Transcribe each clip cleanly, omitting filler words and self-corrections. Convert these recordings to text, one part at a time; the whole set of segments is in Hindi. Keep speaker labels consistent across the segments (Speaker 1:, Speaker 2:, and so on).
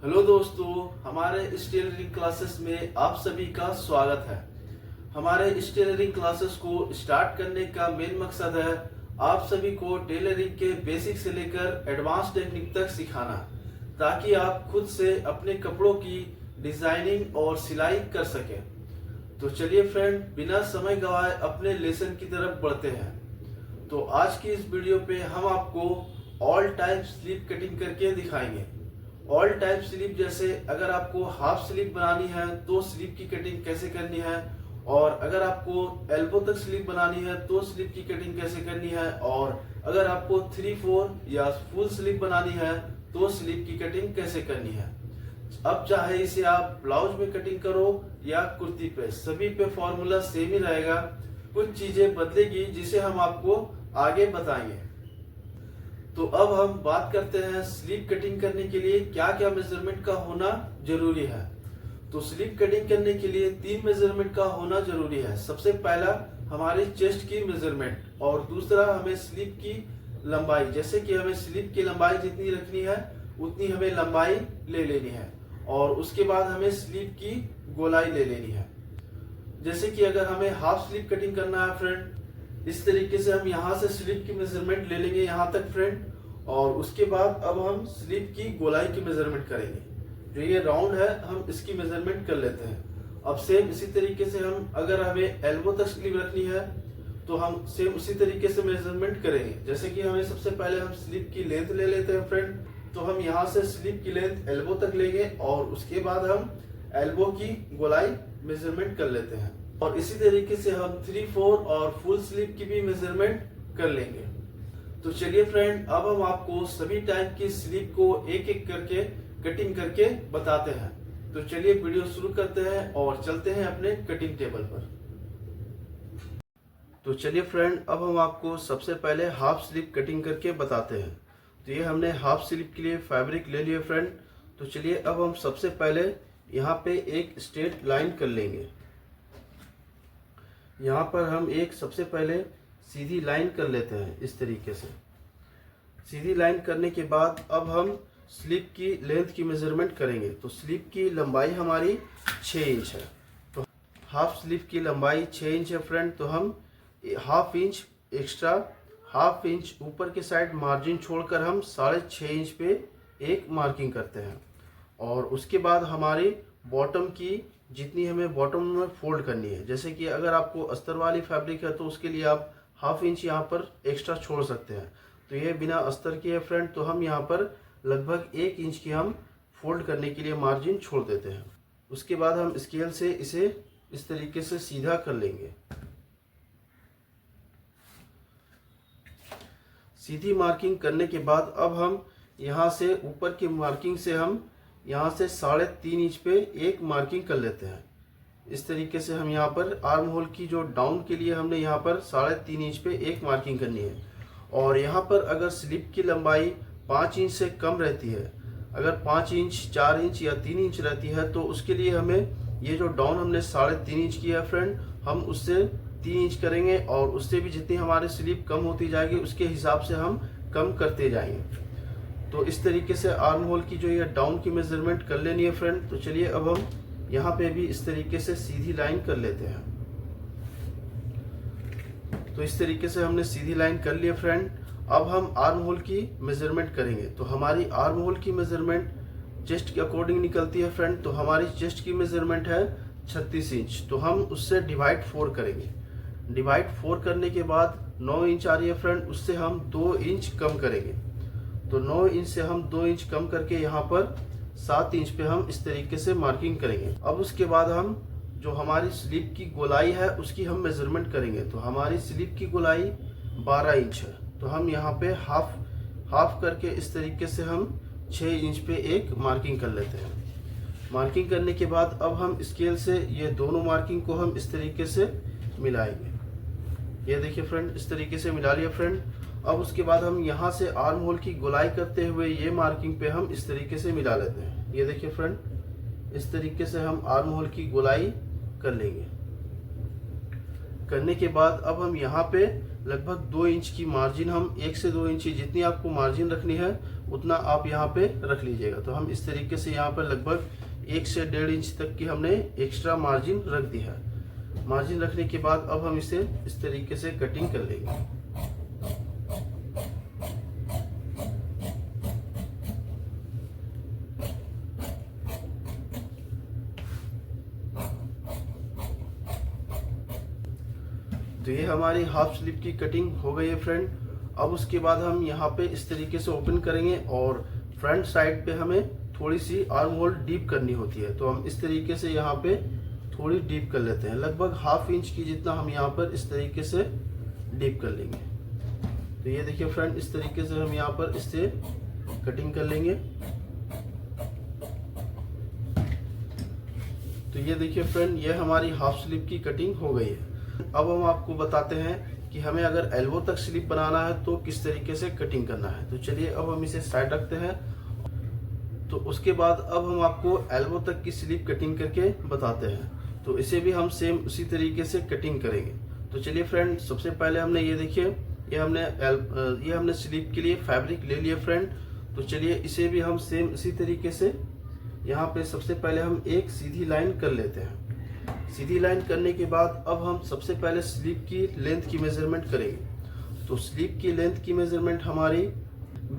Speaker 1: हेलो दोस्तों, हमारे इस टेलरिंग क्लासेस में आप सभी का स्वागत है। हमारे इस टेलरिंग क्लासेस को स्टार्ट करने का मेन मकसद है आप सभी को टेलरिंग के बेसिक से लेकर एडवांस टेक्निक तक सिखाना, ताकि आप खुद से अपने कपड़ों की डिजाइनिंग और सिलाई कर सकें। तो चलिए फ्रेंड, बिना समय गवाए अपने लेसन की तरफ बढ़ते हैं। तो आज की इस वीडियो पे हम आपको ऑल टाइप स्लीव कटिंग करके दिखाएंगे। ऑल टाइप स्लीव जैसे अगर आपको हाफ स्लीव बनानी है तो स्लीव की कटिंग कैसे करनी है, और अगर आपको एल्बो तक स्लीव बनानी है तो स्लीव की कटिंग कैसे करनी है, और अगर आपको 3/4 या फुल स्लीव बनानी है तो स्लीव की कटिंग कैसे करनी है। अब चाहे इसे आप ब्लाउज में कटिंग करो या कुर्ती पे, सभी पे फॉर्मूला सेम ही रहेगा। कुछ चीजें बदलेगी जिसे हम आपको आगे बताएंगे। तो अब हम बात करते हैं स्लीव कटिंग करने के लिए क्या क्या मेजरमेंट का होना जरूरी है। तो स्लीव कटिंग करने के लिए 3 मेजरमेंट का होना जरूरी है। सबसे पहला हमारी चेस्ट की मेजरमेंट, और दूसरा हमें स्लीव की लंबाई, जैसे कि हमें स्लीव की लंबाई जितनी रखनी है उतनी हमें लंबाई ले लेनी है, और उसके बाद हमें स्लीव की गोलाई ले लेनी है। जैसे कि अगर हमें हाफ स्लीव कटिंग करना है फ्रेंड, इस तरीके से हम यहाँ से स्लीव की मेजरमेंट ले लेंगे यहाँ तक फ्रेंड, और उसके बाद अब हम स्लीव की गोलाई की मेजरमेंट करेंगे। जो ये राउंड है हम इसकी मेजरमेंट कर लेते हैं। अब सेम इसी तरीके से हम अगर हमें एल्बो तक स्लीव रखनी है तो हम सेम उसी तरीके से मेजरमेंट करेंगे। जैसे कि हमें सबसे पहले हम स्लीव की लेंथ ले लेते हैं फ्रेंड, तो हम यहाँ से स्लीव की लेंथ एल्बो तक लेंगे, और उसके बाद हम एल्बो की गोलाई मेजरमेंट कर लेते हैं। और इसी तरीके से हम 3/4 और फुल स्लीव की भी मेजरमेंट कर लेंगे। तो चलिए फ्रेंड, अब हम आपको सभी टाइप की स्लीव को एक एक करके कटिंग करके बताते हैं। तो चलिए वीडियो शुरू करते हैं और चलते हैं अपने कटिंग टेबल पर। तो चलिए फ्रेंड, अब हम आपको सबसे पहले हाफ स्लीव कटिंग करके बताते हैं। तो ये हमने हाफ स्लीव के लिए फैब्रिक ले लिया फ्रेंड। तो चलिए अब हम सबसे पहले यहाँ पे एक स्ट्रेट लाइन कर लेंगे। यहाँ पर हम एक सबसे पहले सीधी लाइन कर लेते हैं इस तरीके से। सीधी लाइन करने के बाद अब हम स्लीव की लेंथ की मेजरमेंट करेंगे। तो स्लीव की लंबाई हमारी 6 इंच है। तो हाफ स्लीव की लंबाई 6 इंच है फ्रेंड। तो हम half inch extra, half inch ऊपर के साइड मार्जिन छोड़कर हम 6.5 इंच पे एक मार्किंग करते हैं। और उसके बाद हमारी बॉटम की जितनी हमें बॉटम में फोल्ड करनी है, जैसे कि अगर आपको अस्तर वाली फैब्रिक है तो उसके लिए आप हाफ इंच यहाँ पर एक्स्ट्रा छोड़ सकते हैं। तो ये बिना अस्तर के है फ्रेंड, तो हम यहाँ पर लगभग 1 इंच की हम फोल्ड करने के लिए मार्जिन छोड़ देते हैं। उसके बाद हम स्केल से इसे इस तरीके से सीधा कर लेंगे। सीधी मार्किंग करने के बाद अब हम यहाँ से ऊपर की मार्किंग से हम यहाँ से 3.5 इंच पे एक मार्किंग कर लेते हैं। इस तरीके से हम यहाँ पर आर्म होल की जो डाउन के लिए हमने यहाँ पर 3.5 इंच पे एक मार्किंग करनी है। और यहाँ पर अगर स्लीव की लंबाई 5 इंच से कम रहती है, अगर 5 इंच, 4 इंच या 3 इंच रहती है, तो उसके लिए हमें ये जो डाउन हमने 3.5 इंच किया है फ्रेंड, हम उससे 3 इंच करेंगे, और उससे भी जितनी हमारी स्लीव कम होती जाएगी उसके हिसाब से हम कम करते जाएंगे। तो इस तरीके से आर्म होल की जो ये डाउन की मेजरमेंट कर लेनी है फ्रेंड। तो चलिए अब हम यहाँ पे भी इस तरीके से सीधी लाइन कर लेते हैं। तो इस तरीके से हमने सीधी लाइन कर लिया फ्रेंड। अब हम आर्म होल की मेजरमेंट करेंगे। तो हमारी आर्म होल की मेजरमेंट चेस्ट के अकॉर्डिंग निकलती है फ्रेंड। तो हमारी चेस्ट की मेजरमेंट है 36 इंच। तो हम उससे डिवाइड 4 करेंगे। डिवाइड 4 करने के बाद 9 इंच आ रही है फ्रेंड, उससे हम 2 इंच कम करेंगे। तो 9 इंच से हम 2 इंच कम करके यहाँ पर 7 इंच पे हम इस तरीके से मार्किंग करेंगे। अब उसके बाद हम जो हमारी स्लीव की गोलाई है उसकी हम मेजरमेंट करेंगे। तो हमारी स्लीव की गोलाई 12 इंच है। तो हम यहाँ पे हाफ करके इस तरीके से हम 6 इंच पे एक मार्किंग कर लेते हैं। मार्किंग करने के बाद अब हम स्केल से ये दोनों मार्किंग को हम इस तरीके से मिलाएंगे। ये देखिए फ्रेंड, इस तरीके से मिला लिया फ्रेंड। अब उसके बाद हम यहाँ से आर्म होल की गोलाई करते हुए ये मार्किंग पे हम इस तरीके से मिला लेते हैं। ये देखिए फ्रेंड, इस तरीके से हम आर्म होल की गोलाई कर लेंगे। करने के बाद अब हम यहाँ पे लगभग 2 इंच की मार्जिन, हम 1 से 2 इंच जितनी आपको मार्जिन रखनी है उतना आप यहाँ पे रख लीजिएगा। तो हम इस तरीके से यहाँ पर लगभग 1 से 1.5 इंच तक की हमने एक्स्ट्रा मार्जिन रख दिया है। मार्जिन रखने के बाद अब हम इसे इस तरीके से कटिंग कर लेंगे। तो ये हमारी हाफ स्लीव की कटिंग हो गई है फ्रेंड। अब उसके बाद हम यहाँ पे इस तरीके से ओपन करेंगे और फ्रंट साइड पे हमें थोड़ी सी आर्म होल डीप करनी होती है। तो हम इस तरीके से यहाँ पे थोड़ी डीप कर लेते हैं, लगभग 1/2 इंच की जितना हम यहाँ पर इस तरीके से डीप कर लेंगे। तो ये देखिए फ्रेंड, इस तरीके से हम यहाँ पर इससे कटिंग कर लेंगे। तो ये देखिए फ्रेंड, ये हमारी हाफ स्लीव की कटिंग हो गई है। अब हम आपको बताते हैं कि हमें अगर एल्बो तक स्लीव बनाना है तो किस तरीके से कटिंग करना है। तो चलिए अब हम इसे साइड रखते हैं। तो उसके बाद अब हम आपको एल्बो तक की स्लीव कटिंग करके बताते हैं। तो इसे भी हम सेम उसी तरीके से कटिंग करेंगे। तो चलिए फ्रेंड, सबसे पहले हमने ये देखिए, ये हमने स्लीव के लिए फैब्रिक ले लिया फ्रेंड। तो चलिए इसे भी हम सेम इसी तरीके से यहाँ पे सबसे पहले हम एक सीधी लाइन कर लेते हैं। सीधी लाइन करने के बाद अब हम सबसे पहले स्लीव की लेंथ की मेजरमेंट करेंगे। तो स्लीव की लेंथ की मेजरमेंट हमारी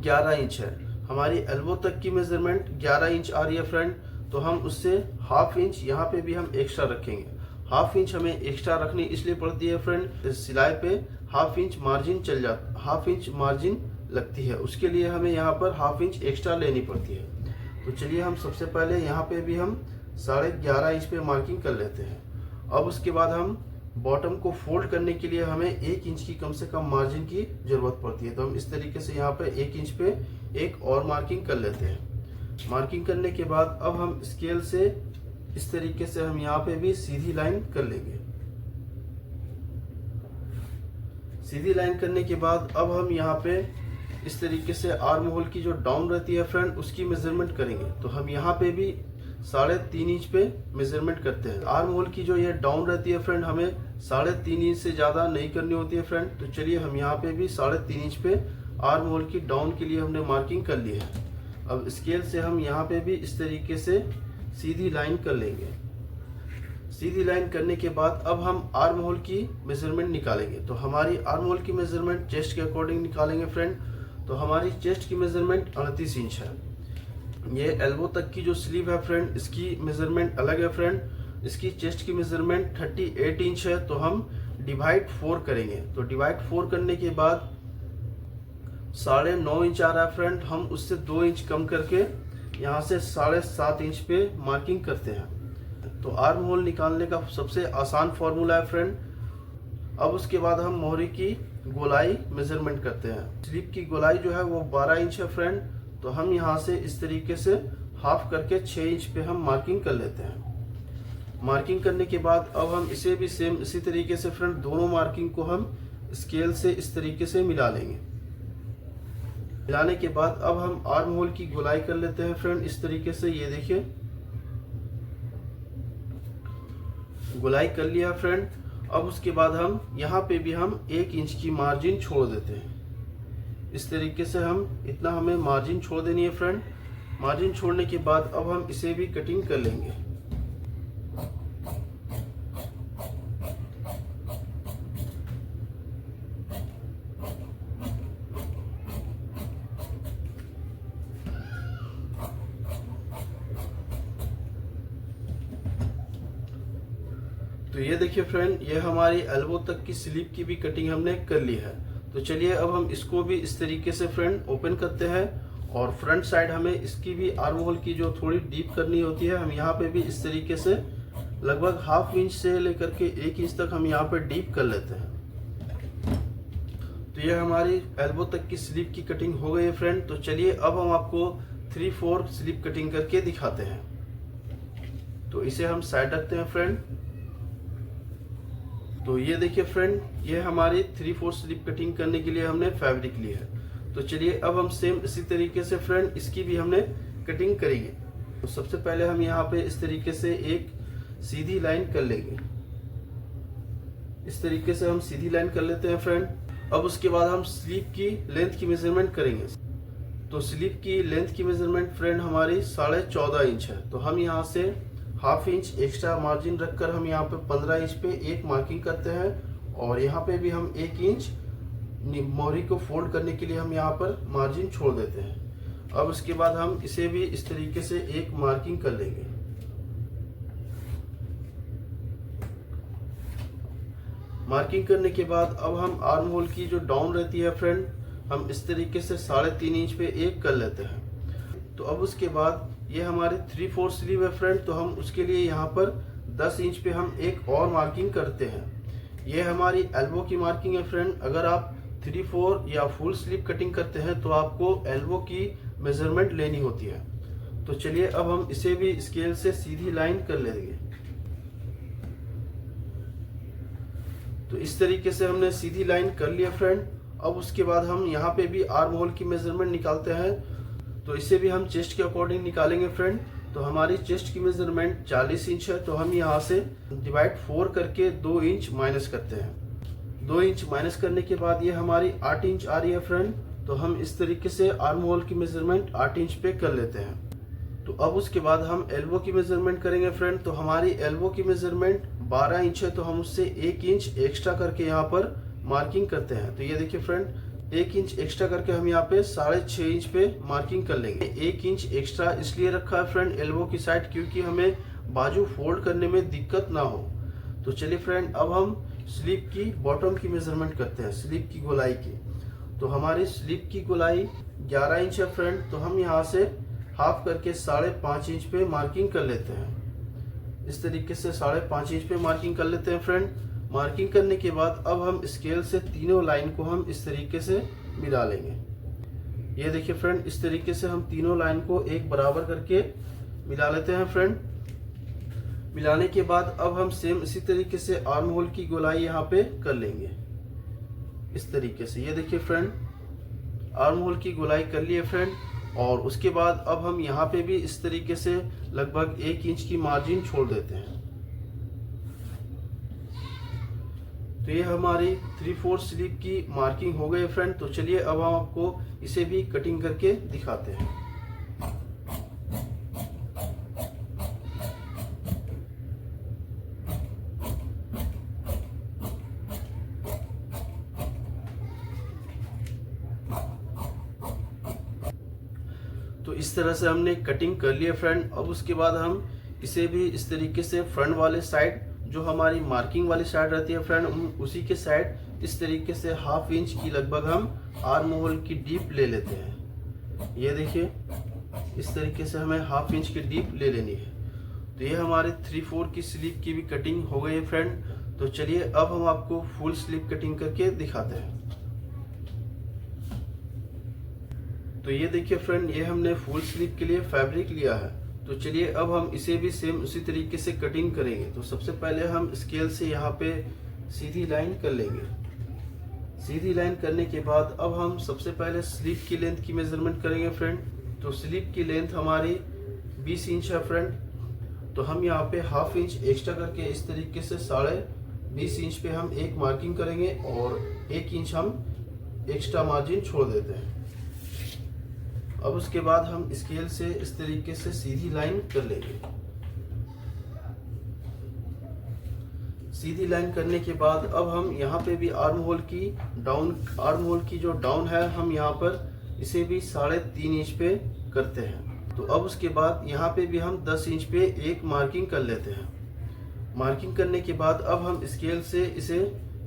Speaker 1: 11 इंच है। हमारी एल्बो तक की मेजरमेंट 11 इंच आ रही है फ्रेंड। तो हम उससे 1/2 इंच यहाँ पे भी हम एक्स्ट्रा रखेंगे। 1/2 इंच हमें एक्स्ट्रा रखनी इसलिए पड़ती है फ्रेंड, सिलाई पे 1/2 इंच मार्जिन चल जाता, 1/2 इंच मार्जिन लगती है, उसके लिए हमें यहाँ पर 1/2 इंच एक्स्ट्रा लेनी पड़ती है। तो चलिए हम सबसे पहले यहाँ पे भी हम 11.5 इंच पे मार्किंग कर लेते हैं। अब उसके बाद हम बॉटम को फोल्ड करने के लिए हमें 1 इंच की कम से कम मार्जिन की जरूरत पड़ती है। तो हम इस तरीके से यहाँ पे 1 इंच पे एक और मार्किंग कर लेते हैं। मार्किंग करने के बाद अब हम स्केल से इस तरीके से हम यहाँ पे भी सीधी लाइन कर लेंगे। सीधी लाइन करने के बाद अब हम यहाँ पे इस तरीके से आर्म होल की जो डाउन रहती है फ्रेंड, उसकी मेजरमेंट करेंगे। तो हम यहाँ पे भी 3.5 इंच पे मेजरमेंट करते हैं। आर्म होल की जो ये डाउन रहती है फ्रेंड, हमें 3.5 इंच से ज्यादा नहीं करनी होती है फ्रेंड। तो चलिए हम यहाँ पे भी 3.5 इंच पे आर्म होल की डाउन के लिए हमने मार्किंग कर ली है। अब स्केल से हम यहाँ पे भी इस तरीके से सीधी लाइन कर लेंगे। सीधी लाइन करने के बाद अब हम आर्म होल की मेजरमेंट निकालेंगे। तो हमारी आर्म होल की मेजरमेंट चेस्ट के अकॉर्डिंग निकालेंगे फ्रेंड। तो हमारी चेस्ट की मेजरमेंट 38 इंच है। ये एल्बो तक की जो स्लीव है फ्रेंड, इसकी मेजरमेंट अलग है फ्रेंड। इसकी चेस्ट की मेजरमेंट 38 इंच है। तो हम डिवाइड 4 करेंगे। तो डिवाइड 4 करने के बाद 9.5 इंच आ रहा है फ्रेंड। हम उससे 2 इंच कम करके यहाँ से 7.5 इंच पे मार्किंग करते हैं। तो आर्म होल निकालने का सबसे आसान फॉर्मूला है फ्रेंड। अब उसके बाद हम मोहरी की गोलाई मेजरमेंट करते हैं। स्लीव की गोलाई जो है वो 12 इंच है फ्रेंड। तो हम यहाँ से इस तरीके से हाफ करके 6 इंच पे हम मार्किंग कर लेते हैं। मार्किंग करने के बाद अब हम इसे भी सेम इसी तरीके से फ्रेंड, दोनों मार्किंग को हम स्केल से इस तरीके से मिला लेंगे। मिलाने के बाद अब हम आर्म होल की गोलाई कर लेते हैं फ्रेंड, इस तरीके से। ये देखिए गोलाई कर लिया फ्रेंड। अब उसके बाद हम यहाँ पे भी हम 1 इंच की मार्जिन छोड़ देते हैं। इस तरीके से हम इतना हमें मार्जिन छोड़ देनी है फ्रेंड। मार्जिन छोड़ने के बाद अब हम इसे भी कटिंग कर लेंगे। तो ये देखिए फ्रेंड, ये हमारी एल्बो तक की स्लीव की भी कटिंग हमने कर ली है। तो चलिए अब हम इसको भी इस तरीके से फ्रेंड ओपन करते हैं। और फ्रंट साइड हमें इसकी भी आर्म होल की जो थोड़ी डीप करनी होती है, हम यहाँ पे भी इस तरीके से लगभग 1/2 इंच से लेकर के 1 इंच तक हम यहाँ पे डीप कर लेते हैं। तो ये हमारी एल्बो तक की स्लीव की कटिंग हो गई है फ्रेंड। तो चलिए अब हम आपको 3/4 स्लीव कटिंग करके दिखाते हैं। तो इसे हम साइड रखते हैं फ्रेंड। तो ये देखिए फ्रेंड, ये हमारी 3/4 स्लीव कटिंग करने के लिए हमने फैब्रिक ली है। तो चलिए अब हम सेम इसी तरीके से फ्रेंड इसकी भी हमने कटिंग करेंगे। तो सबसे पहले हम यहाँ पे इस तरीके से एक सीधी लाइन कर लेंगे। इस तरीके से हम सीधी लाइन कर लेते हैं फ्रेंड। अब उसके बाद हम स्लीव की लेंथ की मेजरमेंट करेंगे। तो स्लीव की लेंथ की मेजरमेंट फ्रेंड हमारी 14.5 इंच है। तो हम यहाँ से हाफ इंच एक्स्ट्रा मार्जिन रखकर हम यहाँ पे 15 इंच पे एक मार्किंग करते हैं और यहाँ पे भी हम 1 इंच मोहरी को फोल्ड करने के लिए हम यहाँ पर मार्जिन छोड़ देते हैं। अब उसके बाद हम इसे भी इस तरीके से एक मार्किंग कर लेंगे। मार्किंग करने के बाद अब हम आर्म होल की जो डाउन रहती है फ्रेंड, हम इस तरीके से 3.5 इंच पे एक कर लेते हैं। तो अब उसके बाद ये हमारी 3/4 स्लीव है फ्रेंड, तो हम उसके लिए यहाँ पर 10 इंच पे हम एक और मार्किंग करते हैं। ये हमारी एल्बो की मार्किंग है फ्रेंड। अगर आप 3/4 या फुल स्लीव कटिंग करते हैं तो आपको एल्बो की मेजरमेंट लेनी होती है। तो चलिए अब हम इसे भी स्केल से सीधी लाइन कर लेंगे। तो इस तरीके से हमने सीधी लाइन कर लिया फ्रेंड। अब उसके बाद हम यहाँ पे भी आर्म होल की मेजरमेंट निकालते हैं। तो इसे भी हम चेस्ट के अकॉर्डिंग निकालेंगे फ्रेंड। तो हमारी चेस्ट की मेजरमेंट 40 इंच है, तो हम यहाँ से डिवाइड 4 करके 2 इंच माइनस करते हैं। 2 इंच माइनस करने के बाद ये हमारी 8 इंच आ रही है फ्रेंड। तो हम इस तरीके से आर्म होल की मेजरमेंट 8 इंच पे कर लेते हैं। तो अब उसके बाद हम एल्बो की मेजरमेंट करेंगे फ्रेंड। तो हमारी एल्बो की मेजरमेंट 12 इंच है, तो हम उससे 1 इंच एक्स्ट्रा करके यहाँ पर मार्किंग करते हैं। तो ये देखिए फ्रेंड, 1 इंच एक्स्ट्रा करके हम यहाँ पे 6.5 इंच पे मार्किंग कर लेंगे। 1 इंच एक्स्ट्रा इसलिए रखा है फ्रेंड एल्बो की साइड, क्योंकि हमें बाजू फोल्ड करने में दिक्कत ना हो। तो चलिए फ्रेंड, अब हम स्लीव की बॉटम की मेजरमेंट करते हैं, स्लीव की गोलाई की। तो हमारी स्लीव की गोलाई 11 इंच है फ्रेंड। तो हम यहाँ से हाफ करके 5.5 इंच पे मार्किंग कर लेते हैं। इस तरीके से 5.5 इंच पे मार्किंग कर लेते हैं फ्रेंड। मार्किंग करने के बाद अब हम स्केल से तीनों लाइन को हम इस तरीके से मिला लेंगे। ये देखिए फ्रेंड, इस तरीके से हम तीनों लाइन को एक बराबर करके मिला लेते हैं फ्रेंड। मिलाने के बाद अब हम सेम इसी तरीके से आर्म होल की गोलाई यहाँ पे कर लेंगे इस तरीके से। ये देखिए फ्रेंड, आर्म होल की गोलाई कर लिए फ्रेंड। और उसके बाद अब हम यहाँ पे भी इस तरीके से लगभग 1 इंच की मार्जिन छोड़ देते हैं। तो ये हमारी 3/4 स्लीव की मार्किंग हो गई फ्रेंड। तो चलिए अब हम आपको इसे भी कटिंग करके दिखाते हैं। तो इस तरह से हमने कटिंग कर लिया फ्रेंड। अब उसके बाद हम इसे भी इस तरीके से फ्रंट वाले साइड, जो हमारी मार्किंग वाली साइड रहती है फ्रेंड, उसी के साइड इस तरीके से 1/2 इंच की लगभग हम आर्म होल की डीप ले लेते हैं। ये देखिए, इस तरीके से हमें 1/2 इंच की डीप ले लेनी है। तो ये हमारे 3/4 की स्लीव की भी कटिंग हो गई है फ्रेंड। तो चलिए अब हम आपको फुल स्लीव कटिंग करके दिखाते हैं। तो ये देखिए फ्रेंड, ये हमने फुल स्लीव के लिए फैब्रिक लिया है। तो चलिए अब हम इसे भी सेम उसी तरीके से कटिंग करेंगे। तो सबसे पहले हम स्केल से यहाँ पे सीधी लाइन कर लेंगे। सीधी लाइन करने के बाद अब हम सबसे पहले स्लीव की लेंथ की मेजरमेंट करेंगे फ्रेंड। तो स्लीव की लेंथ हमारी 20 इंच है फ्रेंड। तो हम यहाँ पे 1/2 इंच एक्स्ट्रा करके इस तरीके से 20.5 इंच पे हम एक मार्किंग करेंगे और 1 इंच हम एक्स्ट्रा मार्जिन छोड़ देते हैं। अब उसके बाद हम स्केल से इस तरीके से सीधी लाइन कर लेंगे। सीधी लाइन करने के बाद अब हम यहाँ पे भी आर्म होल की जो डाउन है, हम यहाँ पर इसे भी 3.5 इंच पे करते हैं। तो अब उसके बाद यहाँ पे भी हम 10 इंच पे एक मार्किंग कर लेते हैं। मार्किंग करने के बाद अब हम स्केल से इसे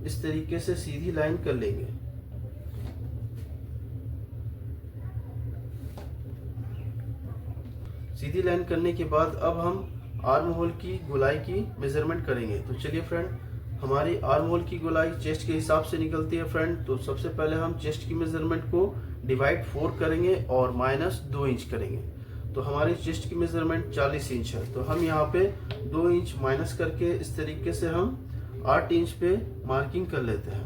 Speaker 1: इस तरीके से सीधी लाइन कर लेंगे। सीधी लाइन करने के बाद अब हम आर्म होल की गोलाई की मेजरमेंट करेंगे। तो चलिए फ्रेंड, हमारी आर्म होल की गोलाई चेस्ट के हिसाब से निकलती है फ्रेंड। तो सबसे पहले हम चेस्ट की मेजरमेंट को डिवाइड 4 करेंगे और -2 इंच करेंगे। तो हमारी चेस्ट की मेजरमेंट 40 इंच है। तो हम यहाँ पे 2 इंच माइनस करके इस तरीके से हम 8 इंच पे मार्किंग कर लेते हैं।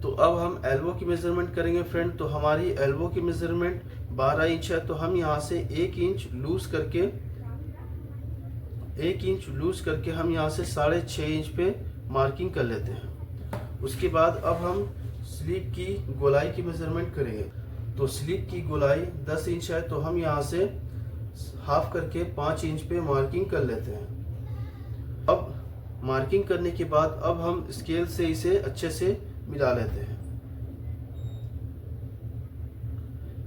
Speaker 1: तो अब हम एल्बो की मेजरमेंट करेंगे फ्रेंड। तो हमारी एल्बो की मेजरमेंट 12 इंच है। तो हम यहाँ से 1 इंच लूज करके हम यहाँ से 6.5 इंच पे मार्किंग कर लेते हैं। उसके बाद अब हम स्लीव की गोलाई की मेजरमेंट करेंगे। तो स्लीव की गोलाई 10 इंच है, तो हम यहाँ से हाफ करके 5 इंच पे मार्किंग कर लेते हैं। अब मार्किंग करने के बाद अब हम स्केल से इसे अच्छे से मिला लेते हैं।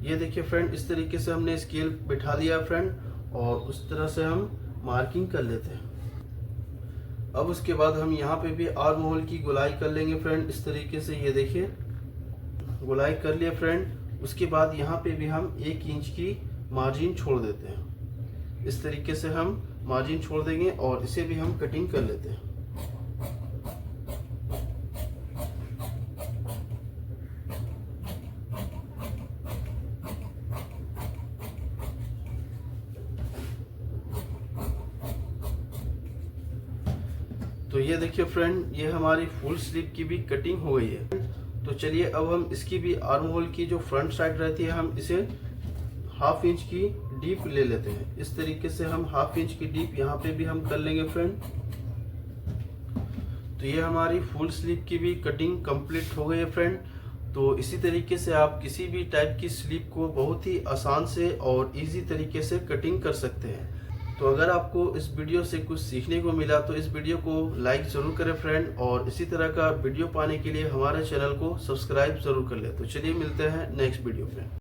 Speaker 1: ये देखिए फ्रेंड, इस तरीके से हमने स्केल बिठा दिया फ्रेंड, और उस तरह से हम मार्किंग कर लेते हैं। अब उसके बाद हम यहाँ पे भी आर्म होल की गोलाई कर लेंगे फ्रेंड, इस तरीके से। ये देखिए गोलाई कर लिया फ्रेंड। उसके बाद यहाँ पे भी हम 1 इंच की मार्जिन छोड़ देते हैं। इस तरीके से हम मार्जिन छोड़ देंगे और इसे भी हम कटिंग कर लेते हैं। तो ये देखिए फ्रेंड, ये हमारी फुल स्लीव की भी कटिंग हो गई है। तो चलिए अब हम इसकी भी आर्म होल की जो फ्रंट साइड रहती है, हम इसे ½ इंच की डीप ले लेते हैं। इस तरीके से हम ½ इंच की डीप यहाँ पे भी हम कर लेंगे फ्रेंड। तो ये हमारी फुल स्लीव की भी कटिंग कंप्लीट हो गई है फ्रेंड। तो इसी तरीके से आप किसी भी टाइप की स्लीव को बहुत ही आसान से और इजी तरीके से कटिंग कर सकते हैं। तो अगर आपको इस वीडियो से कुछ सीखने को मिला तो इस वीडियो को लाइक ज़रूर करें फ्रेंड, और इसी तरह का वीडियो पाने के लिए हमारे चैनल को सब्सक्राइब ज़रूर कर लें। तो चलिए मिलते हैं नेक्स्ट वीडियो में।